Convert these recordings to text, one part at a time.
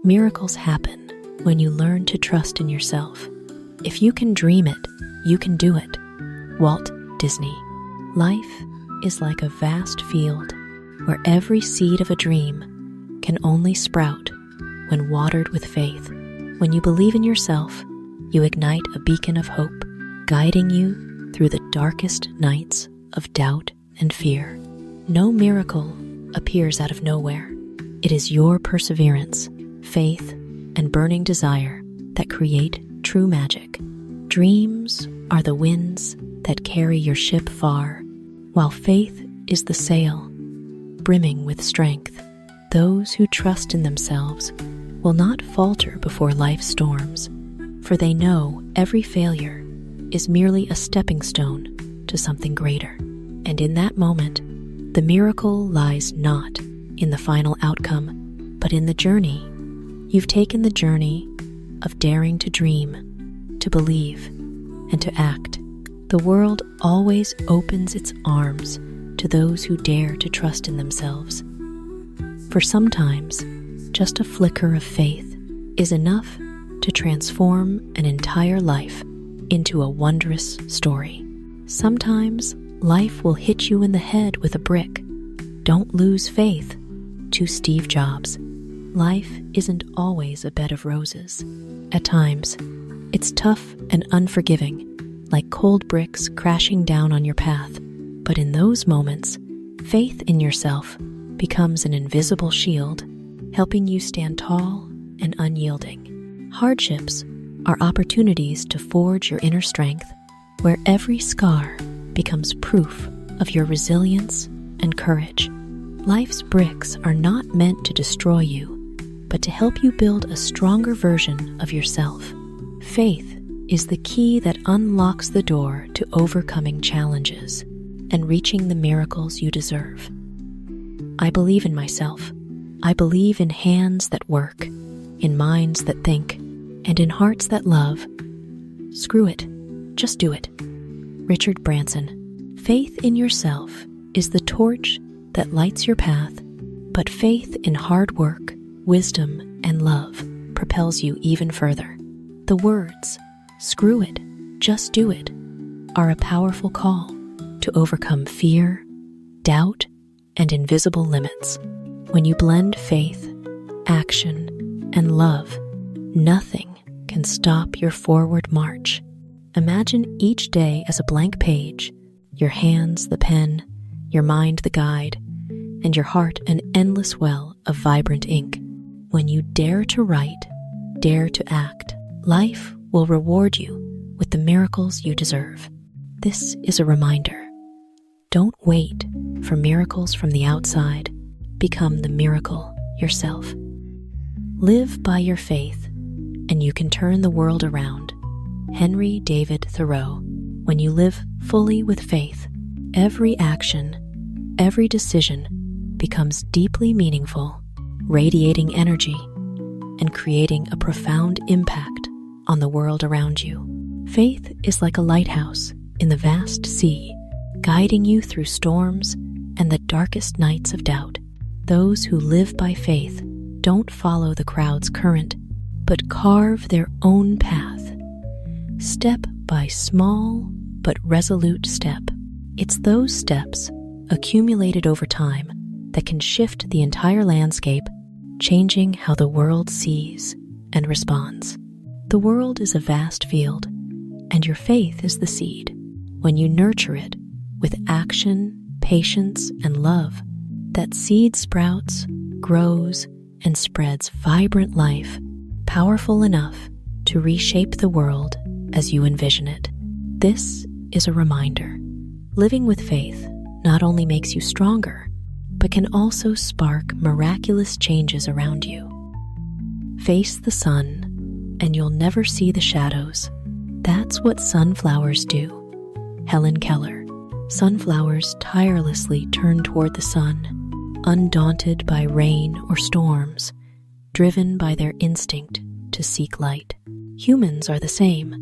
Miracles happen when you learn to trust in yourself. If you can dream it, you can do it. Walt Disney. Life is like a vast field where every seed of a dream can only sprout when watered with faith. When you believe in yourself, you ignite a beacon of hope, guiding you through the darkest nights of doubt and fear. No miracle appears out of nowhere. It is your perseverance, faith, and burning desire that create true magic. Dreams are the winds that carry your ship far, while faith is the sail, brimming with strength. Those who trust in themselves will not falter before life's storms, for they know every failure is merely a stepping stone to something greater. And in that moment, the miracle lies not in the final outcome, but in the journey. You've taken the journey of daring to dream, to believe, and to act. The world always opens its arms to those who dare to trust in themselves. For sometimes, just a flicker of faith is enough to transform an entire life into a wondrous story. Sometimes, life will hit you in the head with a brick. Don't lose faith. To Steve Jobs. Life isn't always a bed of roses. At times, it's tough and unforgiving, like cold bricks crashing down on your path. But in those moments, faith in yourself becomes an invisible shield, helping you stand tall and unyielding. Hardships are opportunities to forge your inner strength, where every scar becomes proof of your resilience and courage. Life's bricks are not meant to destroy you, but to help you build a stronger version of yourself. Faith is the key that unlocks the door to overcoming challenges and reaching the miracles you deserve. I believe in myself. I believe in hands that work, in minds that think, and in hearts that love. Screw it. Just do it. Richard Branson. Faith in yourself is the torch that lights your path, but faith in hard work, wisdom, and love propels you even further. The words, "Screw it, just do it," are a powerful call to overcome fear, doubt, and invisible limits. When you blend faith, action, and love, nothing can stop your forward march. Imagine each day as a blank page, your hands the pen, your mind the guide, and your heart an endless well of vibrant ink. When you dare to write, dare to act, life will reward you with the miracles you deserve. This is a reminder. Don't wait for miracles from the outside. Become the miracle yourself. Live by your faith, and you can turn the world around. Henry David Thoreau. When you live fully with faith, every action, every decision becomes deeply meaningful, radiating energy and creating a profound impact on the world around you. Faith is like a lighthouse in the vast sea, guiding you through storms and the darkest nights of doubt. Those who live by faith don't follow the crowd's current, but carve their own path, step by small but resolute step. It's those steps, accumulated over time, that can shift the entire landscape, changing how the world sees and responds. The world is a vast field, and your faith is the seed. When you nurture it with action, patience, and love, that seed sprouts, grows, and spreads vibrant life, powerful enough to reshape the world as you envision it. This is a reminder. Living with faith not only makes you stronger, but can also spark miraculous changes around you. Face the sun, and you'll never see the shadows. That's what sunflowers do. Helen Keller. Sunflowers tirelessly turn toward the sun, undaunted by rain or storms, driven by their instinct to seek light. Humans are the same.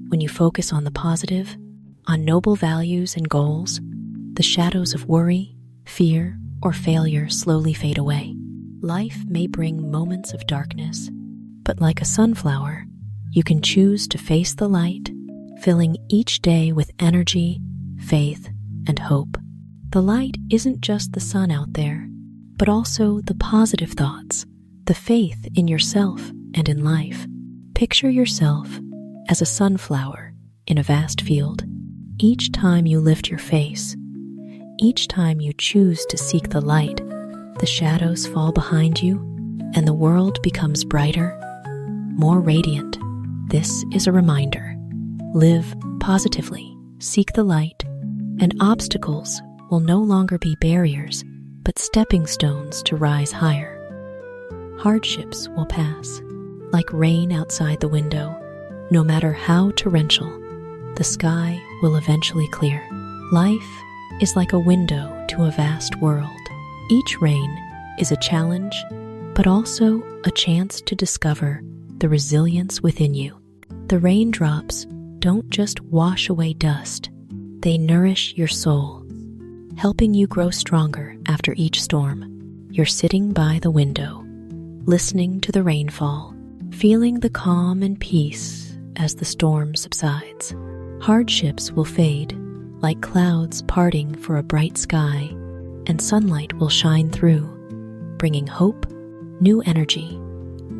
When you focus on the positive, on noble values and goals, the shadows of worry, fear, or failure slowly fade away. Life may bring moments of darkness, but like a sunflower, you can choose to face the light, filling each day with energy, faith, and hope. The light isn't just the sun out there, but also the positive thoughts, the faith in yourself and in life. Picture yourself as a sunflower in a vast field. Each time you lift your face, each time you choose to seek the light, the shadows fall behind you and the world becomes brighter, more radiant. This is a reminder. Live positively, seek the light, and obstacles will no longer be barriers, but stepping stones to rise higher. Hardships will pass, like rain outside the window. No matter how torrential, the sky will eventually clear. Life is like a window to a vast world. Each rain is a challenge, but also a chance to discover the resilience within you. The raindrops don't just wash away dust, they nourish your soul, helping you grow stronger after each storm. You're sitting by the window, listening to the rainfall, feeling the calm and peace as the storm subsides. Hardships will fade, like clouds parting for a bright sky, and sunlight will shine through, bringing hope, new energy,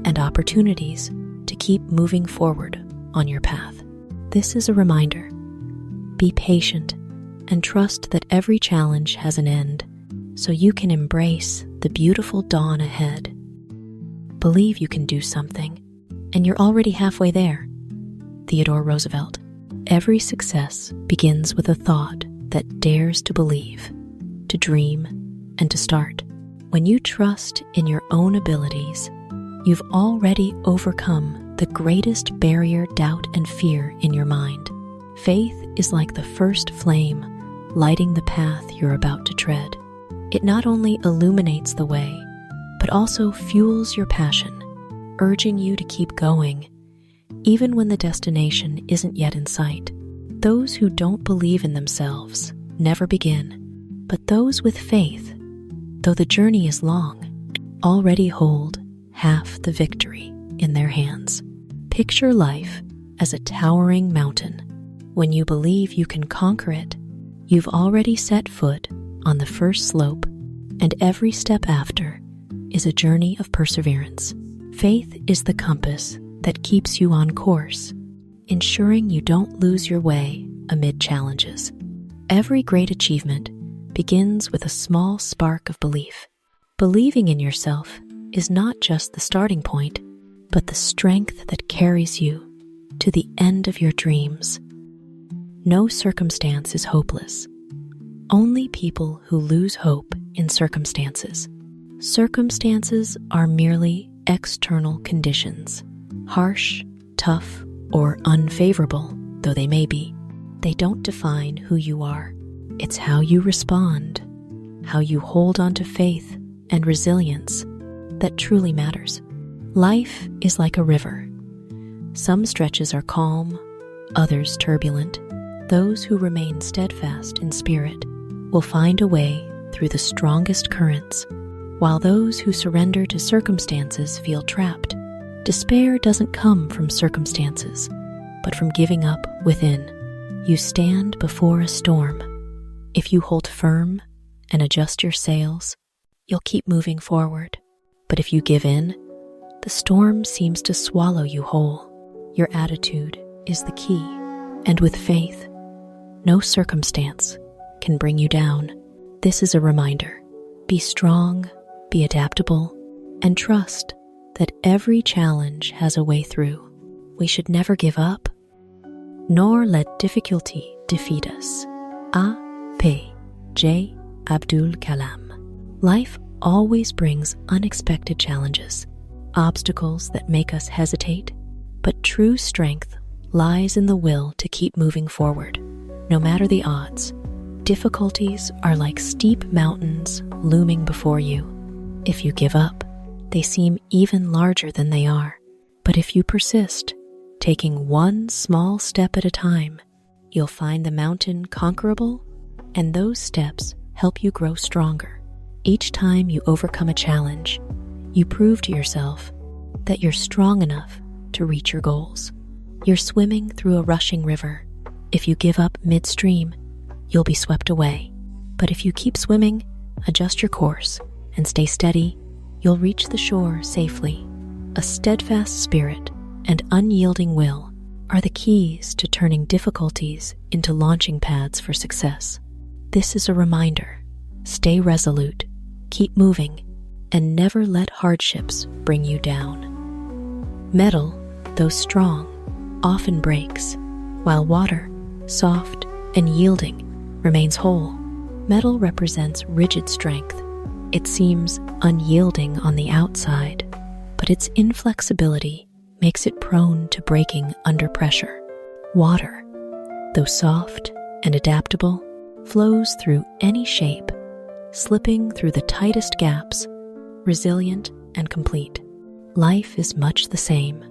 and opportunities to keep moving forward on your path. This is a reminder. Be patient and trust that every challenge has an end, so you can embrace the beautiful dawn ahead. Believe you can do something, and you're already halfway there. Theodore Roosevelt. Every success begins with a thought that dares to believe, to dream, and to start. When you trust in your own abilities, you've already overcome the greatest barrier, doubt, and fear in your mind. Faith is like the first flame, lighting the path you're about to tread. It not only illuminates the way, but also fuels your passion, urging you to keep going, even when the destination isn't yet in sight. Those who don't believe in themselves never begin, but those with faith, though the journey is long, already hold half the victory in their hands. Picture life as a towering mountain. When you believe you can conquer it, you've already set foot on the first slope, and every step after is a journey of perseverance. Faith is the compass that keeps you on course, ensuring you don't lose your way amid challenges. Every great achievement begins with a small spark of belief. Believing in yourself is not just the starting point, but the strength that carries you to the end of your dreams. No circumstance is hopeless. Only people who lose hope in circumstances. Circumstances are merely external conditions. Harsh, tough, or unfavorable though they may be, they don't define who you are. It's how you respond, how you hold on to faith and resilience that truly matters. Life is like a river. Some stretches are calm, others turbulent. Those who remain steadfast in spirit will find a way through the strongest currents, while those who surrender to circumstances feel trapped. Despair doesn't come from circumstances, but from giving up within. You stand before a storm. If you hold firm and adjust your sails, you'll keep moving forward. But if you give in, the storm seems to swallow you whole. Your attitude is the key, and with faith, no circumstance can bring you down. This is a reminder. Be strong, be adaptable, and trust that every challenge has a way through. We should never give up, nor let difficulty defeat us. A.P.J. Abdul Kalam. Life always brings unexpected challenges, obstacles that make us hesitate, but true strength lies in the will to keep moving forward. No matter the odds, difficulties are like steep mountains looming before you. If you give up, they seem even larger than they are. But if you persist, taking one small step at a time, you'll find the mountain conquerable, and those steps help you grow stronger. Each time you overcome a challenge, You prove to yourself that you're strong enough to reach your goals. You're swimming through a rushing river. If you give up midstream, you'll be swept away. But if you keep swimming, adjust your course, and stay steady, you'll reach the shore safely. A steadfast spirit and unyielding will are the keys to turning difficulties into launching pads for success. This is a reminder: stay resolute, keep moving, and never let hardships bring you down. Metal, though strong, often breaks, while water, soft and yielding, remains whole. Metal represents rigid strength. It seems unyielding on the outside, but its inflexibility makes it prone to breaking under pressure. Water, though soft and adaptable, flows through any shape, slipping through the tightest gaps, resilient and complete. Life is much the same.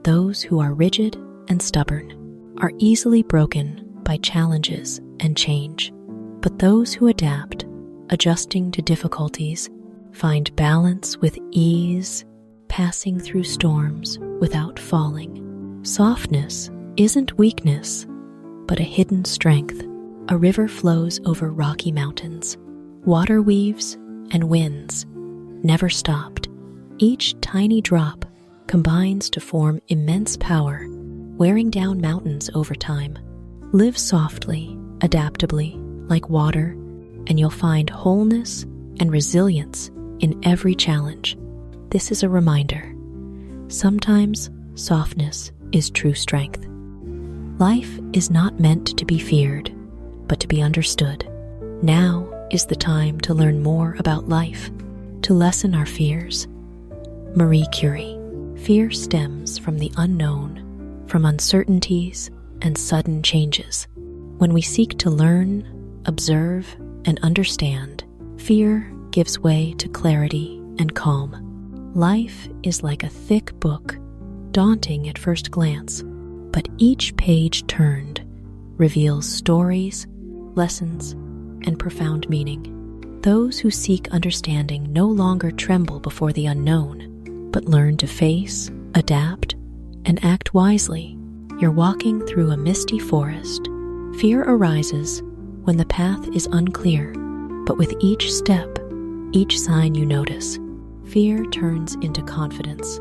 Those who are rigid and stubborn are easily broken by challenges and change, but those who adapt, adjusting to difficulties, find balance with ease, passing through storms without falling. Softness isn't weakness, but a hidden strength. A river flows over rocky mountains. Water weaves and wins, never stopped. Each tiny drop combines to form immense power, wearing down mountains over time. Live softly, adaptably, like water, and you'll find wholeness and resilience in every challenge. This is a reminder: sometimes softness is true strength. Life is not meant to be feared, but to be understood. Now is the time to learn more about life, to lessen our fears. Marie Curie. Fear stems from the unknown, from uncertainties and sudden changes. When we seek to learn, observe, and understand, fear gives way to clarity and calm. Life is like a thick book, daunting at first glance, but each page turned reveals stories, lessons, and profound meaning. Those who seek understanding no longer tremble before the unknown, but learn to face, adapt, and act wisely. You're walking through a misty forest. Fear arises when the path is unclear, but with each step, each sign you notice, fear turns into confidence.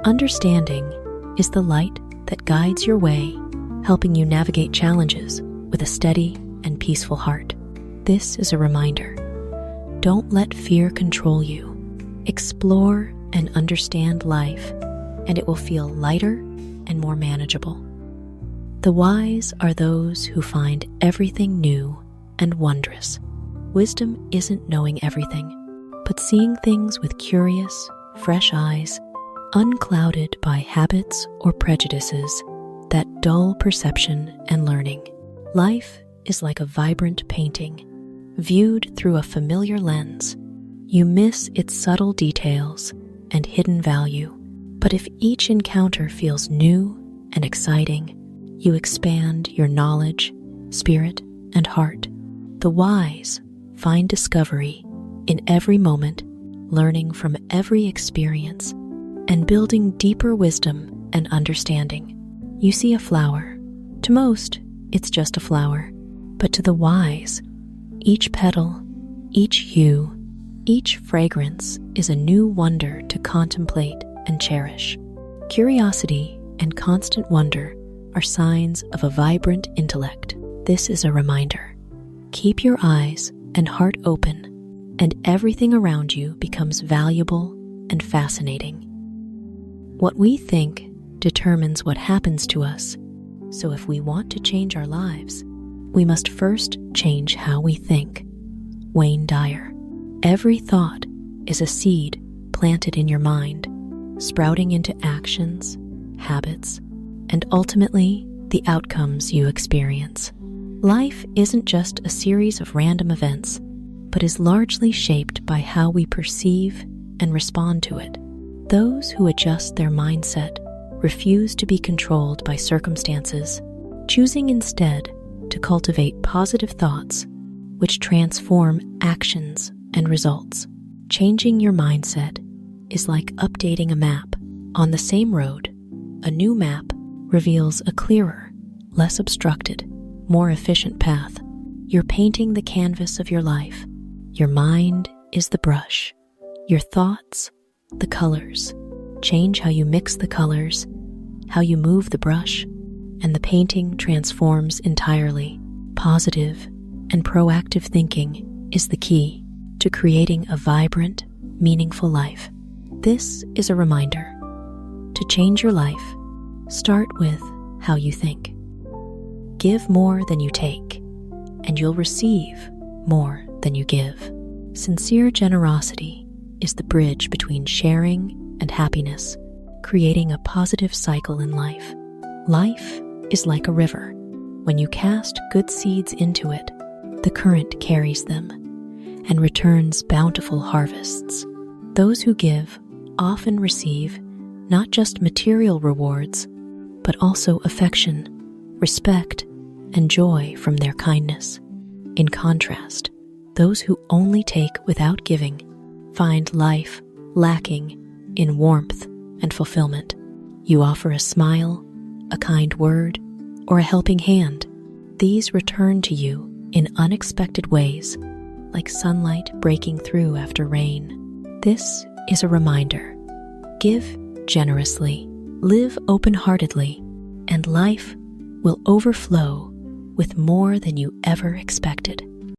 Understanding is the light that guides your way, helping you navigate challenges with a steady and peaceful heart. This is a reminder: don't let fear control you. Explore and understand life, and it will feel lighter and more manageable. The wise are those who find everything new and wondrous. Wisdom isn't knowing everything, but seeing things with curious, fresh eyes, unclouded by habits or prejudices that dull perception and learning. Life is like a vibrant painting. Viewed through a familiar lens, you miss its subtle details and hidden value. But if each encounter feels new and exciting, you expand your knowledge, spirit, and heart. The wise find discovery in every moment, learning from every experience, and building deeper wisdom and understanding. You see a flower. To most, it's just a flower. But to the wise, each petal, each hue, each fragrance is a new wonder to contemplate and cherish. Curiosity and constant wonder are signs of a vibrant intellect. This is a reminder: keep your eyes and heart open, and everything around you becomes valuable and fascinating. What we think determines what happens to us, so if we want to change our lives, we must first change how we think. Dyer. Every thought is a seed planted in your mind, sprouting into actions, habits, and ultimately the outcomes you experience. Life isn't just a series of random events, but is largely shaped by how we perceive and respond to it. Those who adjust their mindset refuse to be controlled by circumstances, choosing instead to cultivate positive thoughts, which transform actions and results. Changing your mindset is like updating a map. On the same road, a new map reveals a clearer, less obstructed, more efficient path. You're painting the canvas of your life. Your mind is the brush. Your thoughts, the colors. Change how you mix the colors, how you move the brush, and the painting transforms entirely. Positive and proactive thinking is the key to creating a vibrant, meaningful life. This is a reminder. To change your life, start with how you think. Give more than you take, and you'll receive more than you give. Sincere generosity is the bridge between sharing and happiness, creating a positive cycle in life. Life is like a river. When you cast good seeds into it, the current carries them and returns bountiful harvests. Those who give often receive not just material rewards, but also affection, respect, and joy from their kindness. In contrast, those who only take without giving find life lacking in warmth and fulfillment. You offer a smile, a kind word, or a helping hand. These return to you in unexpected ways, like sunlight breaking through after rain. This is a reminder. Give generously, live open-heartedly, and life will overflow with more than you ever expected.